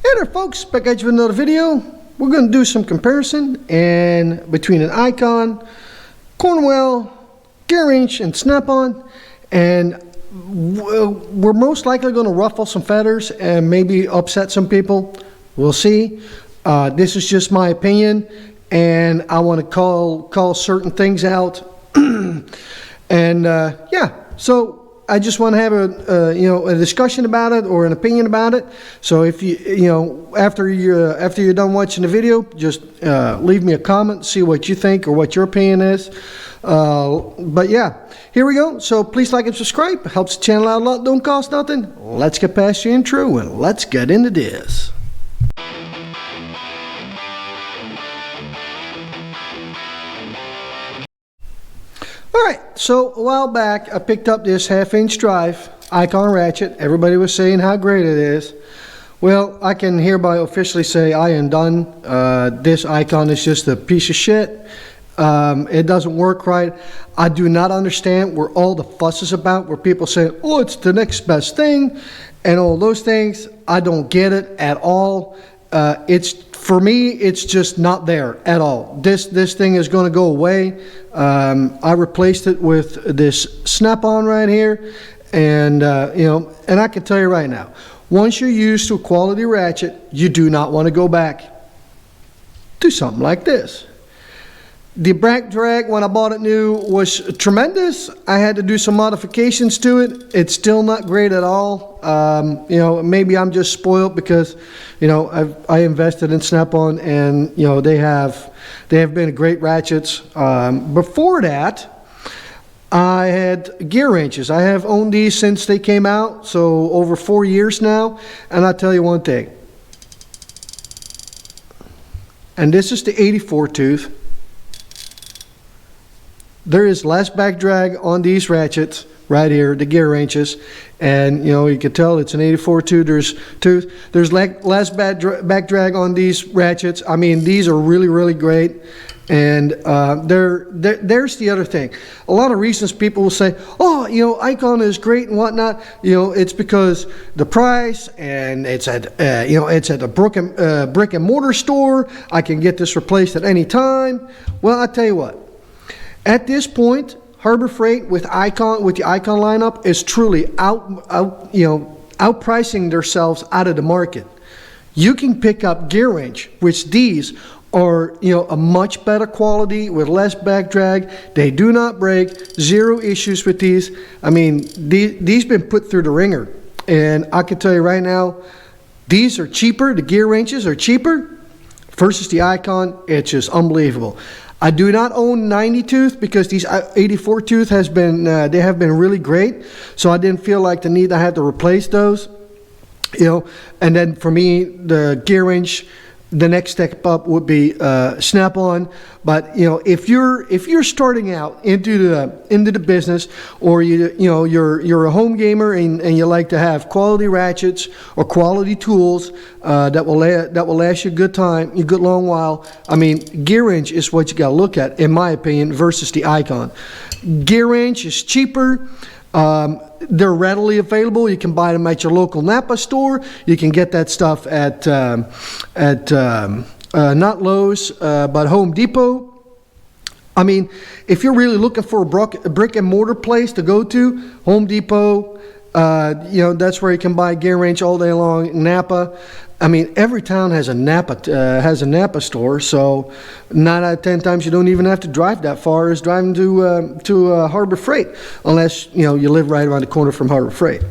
Hey there folks, back at you with another video. We're going to do some comparison and between an Icon, Cornwell, Gearwrench, and Snap-on, and we're most likely going to ruffle some feathers and maybe upset some people. We'll see. This is just my opinion, and I want to call certain things out. And yeah, so I just want to have a discussion about it or an opinion about it. So if after you're done watching the video, just leave me a comment, see what you think or what your opinion is. But yeah, here we go. So please like and subscribe. It helps the channel out a lot. Don't cost nothing. Let's get past the intro and let's get into this. Alright, so a while back I picked up this 1/2-inch drive Icon ratchet. Everybody was saying how great it is. Well, I can hereby officially say I am done. This Icon is just a piece of shit. It doesn't work right. I do not understand where all the fuss is about, where people say, oh, it's the next best thing and all those things. I don't get it at all. For me, it's just not there at all. This thing is going to go away. I replaced it with this Snap-on right here, and and I can tell you right now, once you're used to a quality ratchet, you do not want to go back to something like this. The back drag when I bought it new was tremendous. I had to do some modifications to it. It's still not great at all. Maybe I'm just spoiled because I invested in Snap-on, and they have been great ratchets. Before that, I had Gearwrenches. I have owned these since they came out, so over 4 years now. And I'll tell you one thing. And this is the 84 tooth. There is less back drag on these ratchets right here, the Gearwrenches, and you can tell it's an 84 tooth. There's less back drag on these ratchets. I mean, these are really great. And there's the other thing. A lot of reasons people will say, oh, Icon is great and whatnot. It's because the price, and it's at a brick and mortar store. I can get this replaced at any time. Well, I tell you what. At this point, Harbor Freight with the Icon lineup is truly outpricing themselves out of the market. You can pick up Gearwrench, which these are a much better quality with less back drag. They do not break. Zero issues with these. I mean, these been put through the ringer, and I can tell you right now, these are cheaper. The Gearwrenches are cheaper versus the Icon. It's just unbelievable. I do not own 90 tooth because these 84 tooth they have been really great, so I didn't feel like the need I had to replace those. And then for me, the Gearwrench, the next step up would be Snap-on. But if you're starting out into the business, or you're a home gamer and you like to have quality ratchets or quality tools that will last you a good long while, I mean, Gearwrench is what you got to look at, in my opinion, versus the Icon. Gearwrench is cheaper. They're readily available. You can buy them at your local Napa store. You can get that stuff at not Lowe's, but Home Depot. I mean, if you're really looking for a brick and mortar place to go to, Home Depot, that's where you can buy Gearwrench all day long. Napa. I mean, every town has a Napa store, so 9 out of 10 times you don't even have to drive that far as driving to Harbor Freight, unless you live right around the corner from Harbor Freight.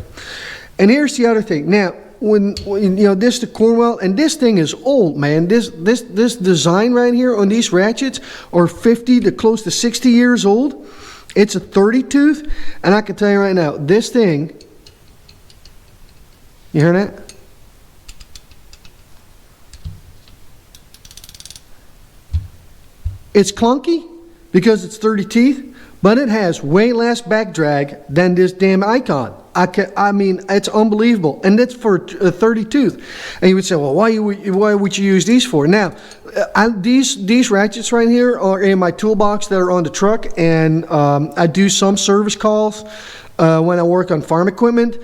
And here's the other thing. Now, when this is the Cornwell, and this thing is old, man. This design right here on these ratchets are 50 to close to 60 years old. It's a 30 tooth, and I can tell you right now, this thing. You hear that? It's clunky because it's 30 teeth, but it has way less back drag than this damn Icon. I mean, it's unbelievable, and that's for a 30 tooth. And you would say, well, why would you use these for? Now, these ratchets right here are in my toolbox that are on the truck, and I do some service calls when I work on farm equipment.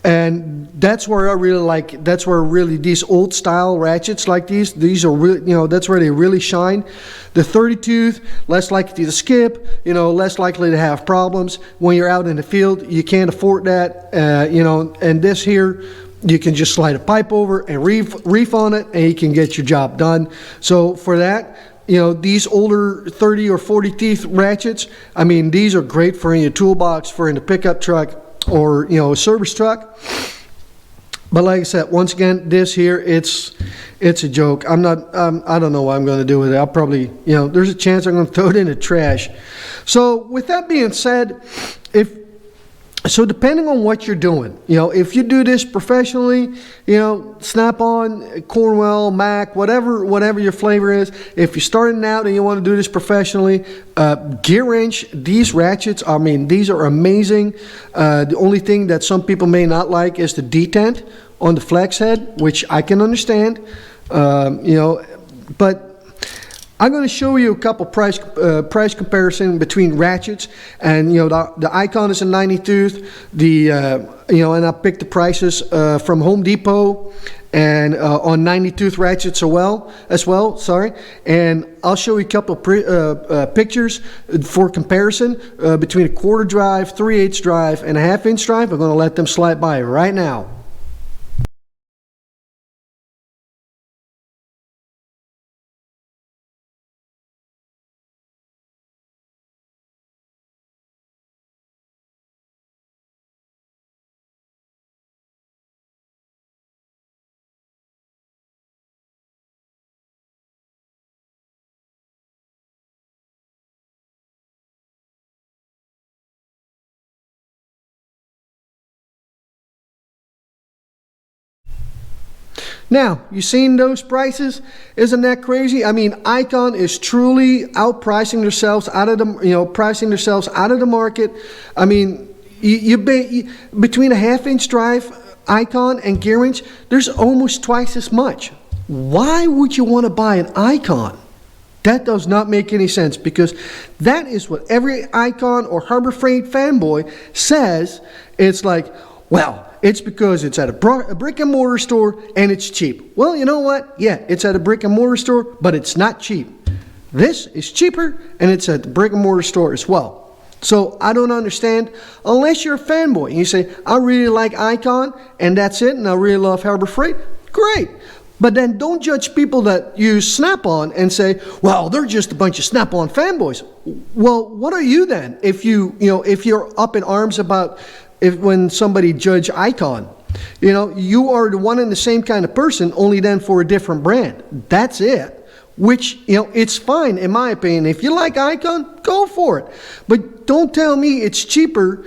And that's where I really like, that's where really these old style ratchets like these are really, you know, that's where they really shine. The 30 tooth, less likely to skip, you know, less likely to have problems. When you're out in the field, you can't afford that, you know, and this here, you can just slide a pipe over and reef on it and you can get your job done. So for that, you know, these older 30 or 40 teeth ratchets, I mean, these are great for in your toolbox, for in the pickup truck, or, you know, a service truck. But like I said, once again, this here, it's a joke. I don't know what I'm going to do with it. I'll probably, you know, there's a chance I'm going to throw it in the trash. So with that being said, so depending on what you're doing, you know, if you do this professionally, you know, Snap-on, Cornwell, Mac, whatever your flavor is, if you're starting out and you want to do this professionally, Gearwrench, these ratchets, I mean, these are amazing. The only thing that some people may not like is the detent on the flex head, which I can understand, you know, but I'm going to show you a couple price comparison between ratchets, and you know the Icon is a 90 tooth. You know, and I picked the prices from Home Depot and on 90 tooth ratchets as well. Sorry, and I'll show you a couple pictures for comparison between a 1/4 drive, 3/8 drive, and a 1/2 inch drive. I'm going to let them slide by right now. Now, you seen those prices? Isn't that crazy? I mean, Icon is truly outpricing themselves out of the, you know, pricing themselves out of the market. I mean, between a 1/2 inch drive Icon and Gearwrench, there's almost twice as much. Why would you want to buy an Icon? That does not make any sense, because that is what every Icon or Harbor Freight fanboy says. It's like, well, it's because it's at a brick and mortar store and it's cheap. Well, you know what? Yeah, it's at a brick and mortar store, but it's not cheap. This is cheaper and it's at the brick and mortar store as well. So I don't understand, unless you're a fanboy and you say, I really like Icon and that's it, and I really love Harbor Freight. Great. But then don't judge people that use Snap-on and say, well, they're just a bunch of Snap-on fanboys. Well, what are you then? If if you're up in arms about when somebody judge Icon, you know, you are the one and the same kind of person, only then for a different brand. That's it. Which, you know, it's fine in my opinion. If you like Icon, go for it. But don't tell me it's cheaper,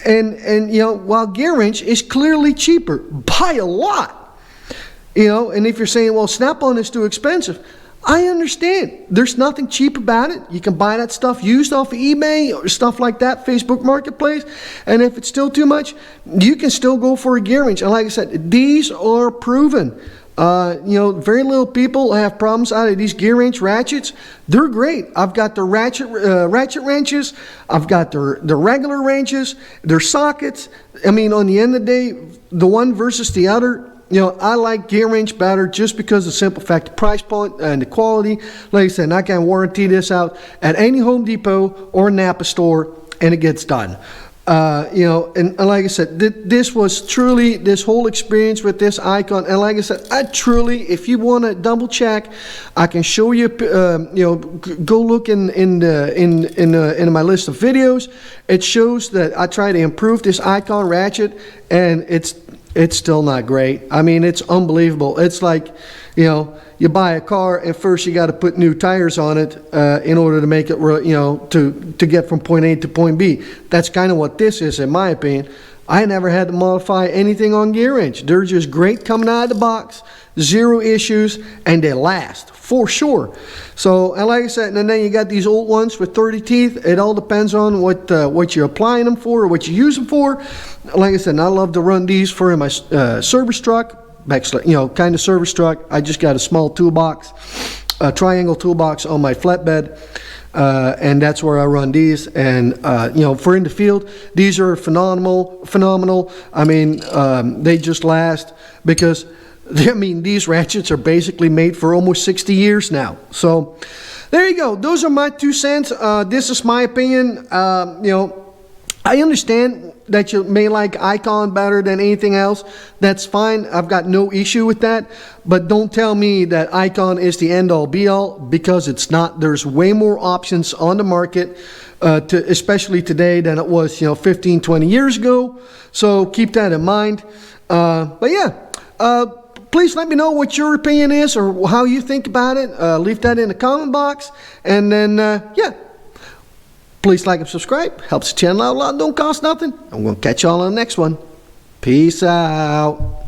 and you know, while Gearwrench is clearly cheaper by a lot. You know, and if you're saying, well, Snap-on is too expensive, I understand. There's nothing cheap about it. You can buy that stuff used off of eBay or stuff like that, Facebook Marketplace. And if it's still too much, you can still go for a Gearwrench. And like I said, these are proven. You know, very little people have problems out of these Gearwrench ratchets. They're great. I've got the ratchet wrenches. I've got the regular wrenches, their sockets. I mean, on the end of the day, the one versus the other, you know, I like Gearwrench better just because of the simple fact, the price point and the quality. Like I said, I can warranty this out at any Home Depot or Napa store, and it gets done. You know, and like I said, this was truly, this whole experience with this Icon. And like I said, I truly, if you want to double check, I can show you. You know, go look in my list of videos. It shows that I try to improve this Icon ratchet, and it's still not great. I mean, it's unbelievable. It's like, you know, you buy a car and first you got to put new tires on it in order to make it, you know, to get from point A to point B. That's kind of what this is, in my opinion. I never had to modify anything on Gearwrench. They're just great coming out of the box, zero issues, and they last for sure. So, and like I said, and then you got these old ones with 30 teeth. It all depends on what you're applying them for or what you use them for. Like I said, I love to run these for my service truck, you know, kind of service truck. I just got a small toolbox, a triangle toolbox on my flatbed. and that's where I run these. And you know, for in the field, these are phenomenal. I mean, they just last because, I mean, these ratchets are basically made for almost 60 years now. So there you go. Those are my 2 cents. This is my opinion. You know, I understand that you may like Icon better than anything else. That's fine. I've got no issue with that. But don't tell me that Icon is the end-all be-all, because it's not. There's way more options on the market, especially today, than it was, you know, 15, 20 years ago. So keep that in mind. But yeah, please let me know what your opinion is or how you think about it. Leave that in the comment box. And then, yeah. Please like and subscribe. Helps the channel out a lot. Don't cost nothing. I'm going to catch y'all on the next one. Peace out.